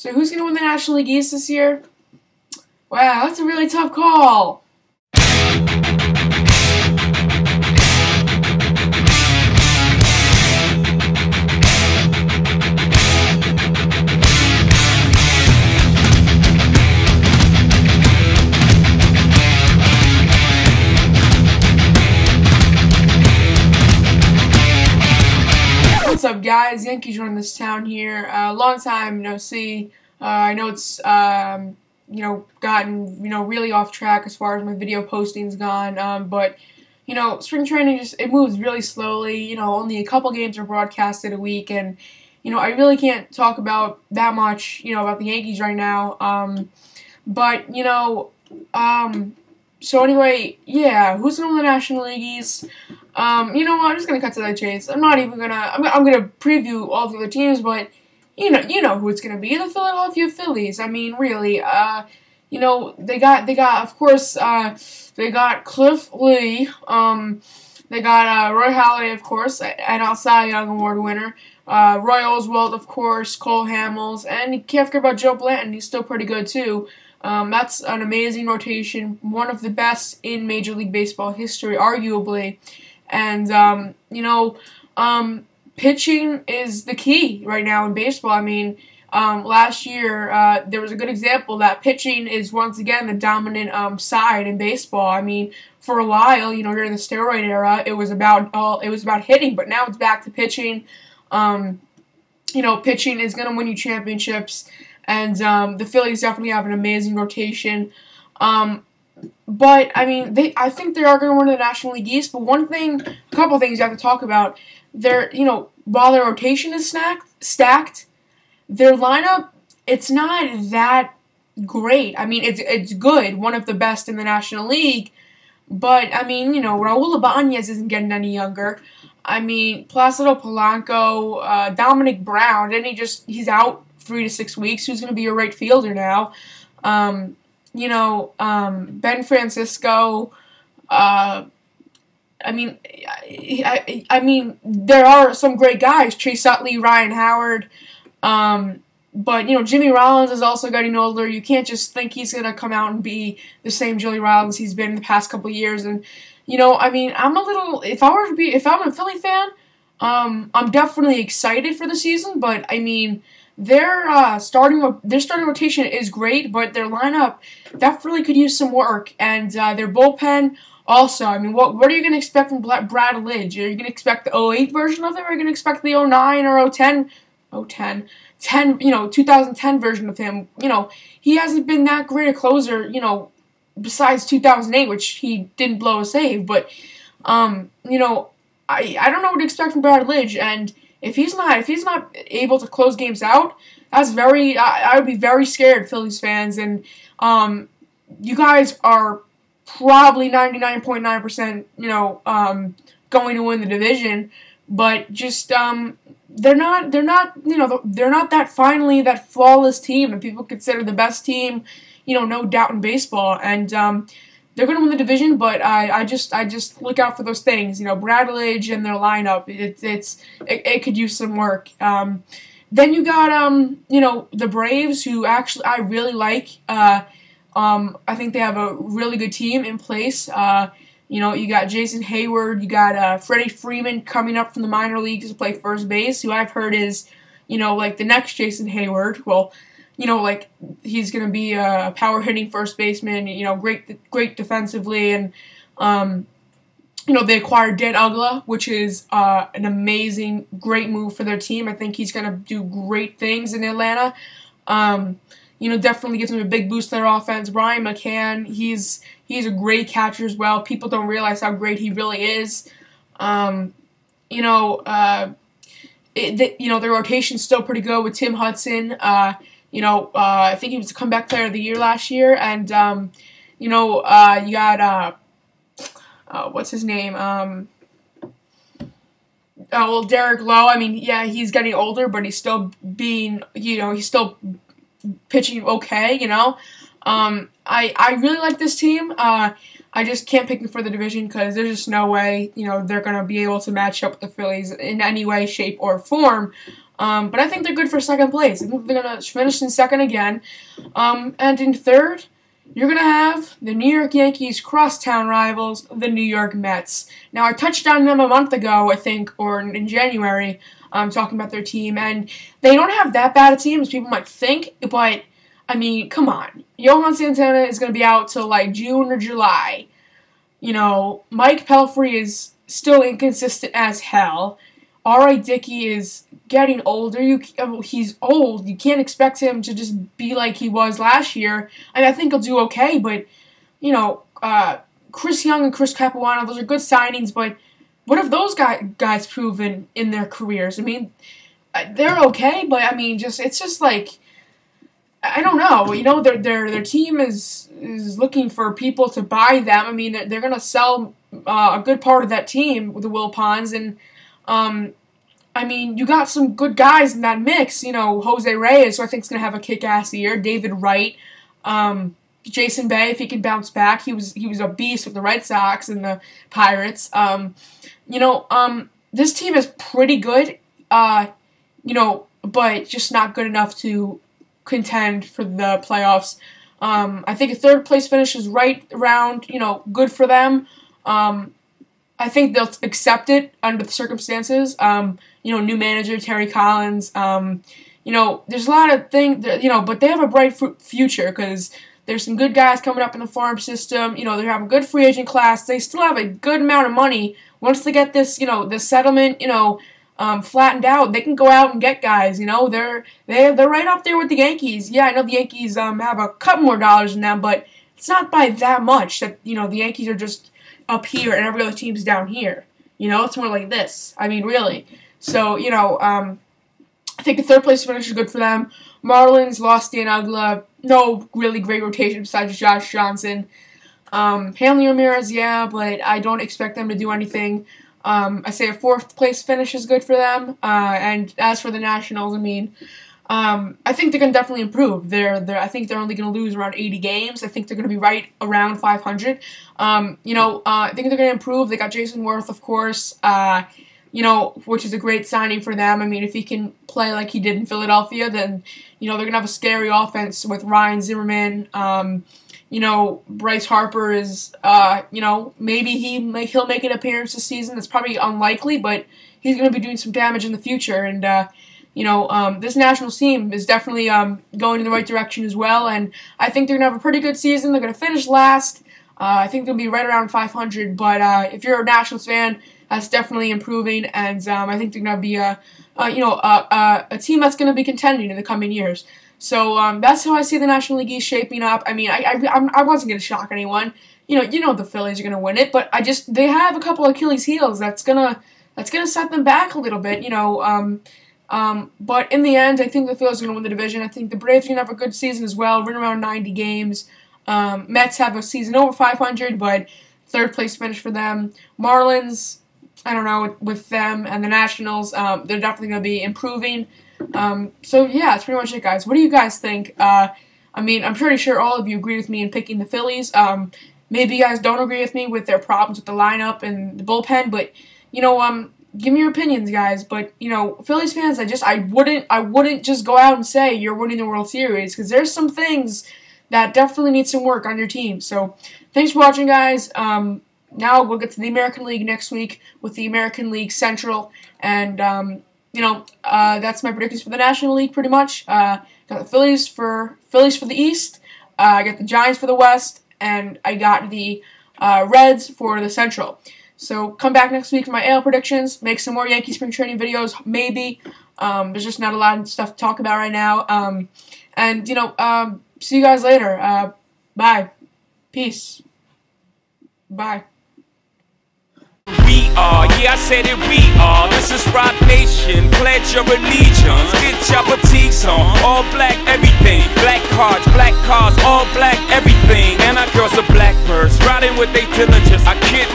So who's going to win the National League East this year? Wow, that's a really tough call. What's up, guys? Yankees run this town here. Long time no see. I know it's gotten really off track as far as my video posting's gone. But spring training it moves really slowly. Only a couple games are broadcasted a week, and I really can't talk about that much about the Yankees right now. So anyway, yeah, who's gonna win the National League East? I'm just gonna cut to the chase. I'm not even gonna. I'm gonna preview all the other teams, but you know who it's gonna be. The Philadelphia Phillies. I mean, really. They got. Of course, they got Cliff Lee. They got Roy Halladay, of course, and Cy Young Award winner. Roy Oswalt, of course. Cole Hamels, and you can't forget about Joe Blanton. He's still pretty good too. That's an amazing rotation, one of the best in Major League Baseball history, arguably. And, pitching is the key right now in baseball. I mean, last year, there was a good example that pitching is once again the dominant side in baseball. I mean, for a while, during the steroid era, it was about hitting, but now it's back to pitching. Pitching is going to win you championships. And the Phillies definitely have an amazing rotation. But, I mean, I think they are going to win the National League East. But a couple things you have to talk about. While their rotation is stacked, their lineup, it's not that great. I mean, it's good, one of the best in the National League. But, I mean, Raul Ibanez isn't getting any younger. I mean, Placido Polanco, Dominic Brown, and he's out 3 to 6 weeks. Who's going to be your right fielder now? Ben Francisco. I mean, there are some great guys. Chase Utley, Ryan Howard. But Jimmy Rollins is also getting older. You can't just think he's going to come out and be the same Jimmy Rollins he's been in the past couple of years. And I mean, I'm if I'm a Philly fan, I'm definitely excited for the season. But I mean, their starting rotation is great, but their lineup definitely could use some work, and their bullpen also. I mean, what are you going to expect from Brad Lidge? Are you going to expect the 08 version of him, or are you going to expect the 09 or 2010 version of him? He hasn't been that great a closer, besides 2008, which he didn't blow a save. But I don't know what to expect from Brad Lidge, and if he's not able to close games out, I would be very scared, Phillies fans. And you guys are probably 99.9%, going to win the division, but just they're not that flawless team that people consider the best team, no doubt in baseball. And they're going to win the division, but I just look out for those things. Brad Lidge and their lineup, it could use some work. Then you got the Braves, who actually I really like. I think they have a really good team in place. You got Jason Hayward, you got Freddie Freeman coming up from the minor leagues to play first base, who I've heard is like the next Jason Hayward. Well, he's going to be a power-hitting first baseman, great defensively. And, they acquired Dan Uggla, which is an amazing, great move for their team. I think he's going to do great things in Atlanta. Definitely gives them a big boost to their offense. Brian McCann, he's a great catcher as well. People don't realize how great he really is. Their rotation's still pretty good with Tim Hudson. I think he was a comeback player of the year last year. And, you got, what's his name? Derek Lowe. I mean, yeah, he's getting older, but he's still he's still pitching okay, I really like this team. I just can't pick them for the division because there's just no way, they're going to be able to match up with the Phillies in any way, shape, or form. But I think they're good for second place. I think they're going to finish in second again. And in third, you're going to have the New York Yankees crosstown rivals, the New York Mets. Now, I touched on them a month ago, I think, or in January, talking about their team. And they don't have that bad a team as people might think, but, I mean, come on. Johan Santana is going to be out till, like, June or July. You know, Mike Pelfrey is still inconsistent as hell. R.A. Dickey is getting older. He's old. You can't expect him to just be like he was last year. And I think he'll do okay, but, you know, Chris Young and Chris Capuano, those are good signings, but what have those guys proven in their careers? I mean, they're okay, but, I mean, it's just like, I don't know. You know, their team is looking for people to buy them. I mean, they're going to sell a good part of that team with the Wilpons, and I mean, you got some good guys in that mix. You know, Jose Reyes, who I think is going to have a kick-ass year. David Wright, Jason Bay, if he can bounce back. He was a beast with the Red Sox and the Pirates. You know, this team is pretty good. You know, but just not good enough to contend for the playoffs. I think a third place finish is right around, you know, good for them. I think they'll accept it under the circumstances. You know, new manager, Terry Collins. You know, there's a lot of things, you know, but they have a bright future because there's some good guys coming up in the farm system. You know, they have a good free agent class. They still have a good amount of money. Once they get this, you know, the settlement, you know, flattened out, they can go out and get guys. You know, they're right up there with the Yankees. Yeah, I know the Yankees have a couple more dollars than them, but it's not by that much that, you know, the Yankees are just up here and every other team's down here. You know, it's more like this. I mean, really. So, you know, I think the third place finish is good for them. Marlins lost Dan Uggla. No really great rotation besides Josh Johnson. Hanley Ramirez, yeah, but I don't expect them to do anything. I say a fourth place finish is good for them. And as for the Nationals, I mean, I think they're going to definitely improve. I think they're only going to lose around 80 games. I think they're going to be right around 500. You know, I think they're going to improve. They got Jason Worth, of course, you know, which is a great signing for them. I mean, if he can play like he did in Philadelphia, then, you know, they're going to have a scary offense with Ryan Zimmerman. You know, Bryce Harper is, you know, maybe he'll make an appearance this season. It's probably unlikely, but he's going to be doing some damage in the future. And, you know, this Nationals team is definitely going in the right direction as well. And I think they're going to have a pretty good season. They're going to finish last. I think they'll be right around 500. But if you're a Nationals fan, that's definitely improving. And I think they're going to be a team that's going to be contending in the coming years. So that's how I see the National League East shaping up. I mean, I wasn't going to shock anyone. You know the Phillies are going to win it, but they have a couple of Achilles heels that's gonna set them back a little bit. You know, but in the end, I think the Phillies are going to win the division. I think the Braves are going to have a good season as well, win around 90 games. Mets have a season over 500, but third place finish for them. Marlins, I don't know, with them and the Nationals, they're definitely going to be improving. So yeah, that's pretty much it, guys. What do you guys think? I mean, I'm pretty sure all of you agree with me in picking the Phillies. Maybe you guys don't agree with me with their problems with the lineup and the bullpen, but, you know, give me your opinions, guys. But, you know, Phillies fans, I wouldn't just go out and say you're winning the World Series, because there's some things that definitely need some work on your team. So, thanks for watching, guys. Now we'll get to the American League next week with the American League Central, and, you know, that's my predictions for the National League, pretty much. Got the Phillies for the East, I got the Giants for the West, and I got the Reds for the Central. So come back next week for my AL predictions, make some more Yankee spring training videos, maybe. There's just not a lot of stuff to talk about right now. And, you know, see you guys later. Bye. Peace. Bye. We are, yeah, I said it, we are. This is Rock Nation, pledge your allegiance. Get your boutiques on, all black everything. Black cars, all black everything. And our girls are blackbirds, riding with their diligence. I can't